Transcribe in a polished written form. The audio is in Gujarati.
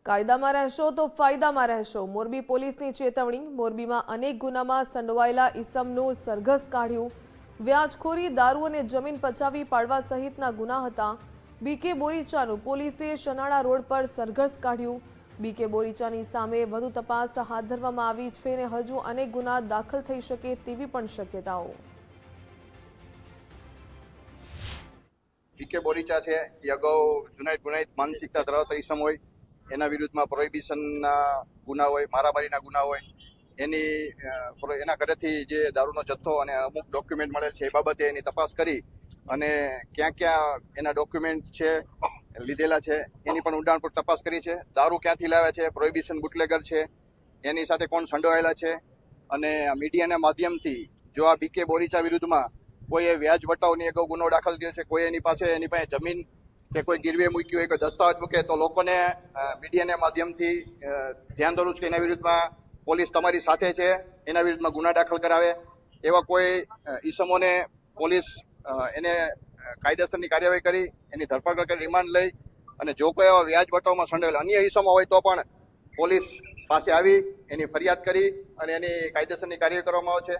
કાયદામાં રહેશો તો ફાયદામાં રહેશો. મોરબી પોલીસની ચેતવણી. મોરબીમાં અનેક ગુનામાં સંડોવાયેલા ઈસમનું સરઘસ કાઢ્યું. વ્યાજખોરી, દારૂ અને જમીન પચાવી પાડવા સહિતના ગુના હતા. બીકે બોરીચાનું પોલીસે શનાળા રોડ પર સરઘસ કાઢ્યું. બીકે બોરીચાની સામે વધુ તપાસ હાથ ધરવામાં આવી છે અને હજુ અનેક ગુના દાખલ થઈ શકે તેવી પણ શક્યતાઓ. બીકે બોરીચા છે એ અગાઉ ગુનાહિત માનસિકતા ધરાવતા ઈસમ હોય, એના વિરુદ્ધમાં પ્રોહિબિશનના ગુના હોય, મારામારીના ગુના હોય, એના ઘરેથી જે દારૂનો જથ્થો અને અમુક ડોક્યુમેન્ટ મળેલ છે એ બાબતે એની તપાસ કરી અને ક્યાં ક્યાં એના ડોક્યુમેન્ટ છે લીધેલા છે એની પણ ઊંડાણપૂર્વક તપાસ કરી છે. દારૂ ક્યાંથી લાવે છે, પ્રોહિબિશન બુટલેગર છે, એની સાથે કોણ સંડોવાયેલા છે અને મીડિયાના માધ્યમથી જો આ બીકે બોરીચા વિરુદ્ધમાં કોઈએ વ્યાજ વટાવની અગાઉ ગુનો દાખલ થયો છે, કોઈ એની પાસે જમીન કે કોઈ ગીરવે મૂક્યું હોય, કોઈ દસ્તાવેજ મૂકે, તો લોકોને મીડિયાના માધ્યમથી ધ્યાન દોરું છું કે એના વિરુદ્ધમાં પોલીસ તમારી સાથે છે, એના વિરુદ્ધમાં ગુના દાખલ કરાવે. એવા કોઈ ઈસમોને પોલીસ એને કાયદેસરની કાર્યવાહી કરી એની ધરપકડ કરી રિમાન્ડ લઈ અને જો કોઈ એવા વ્યાજ વટાવમાં સંડોવાયેલા અન્ય ઈસમો હોય તો પણ પોલીસ પાસે આવી એની ફરિયાદ કરી અને એની કાયદેસરની કાર્યવાહી કરવામાં આવે છે.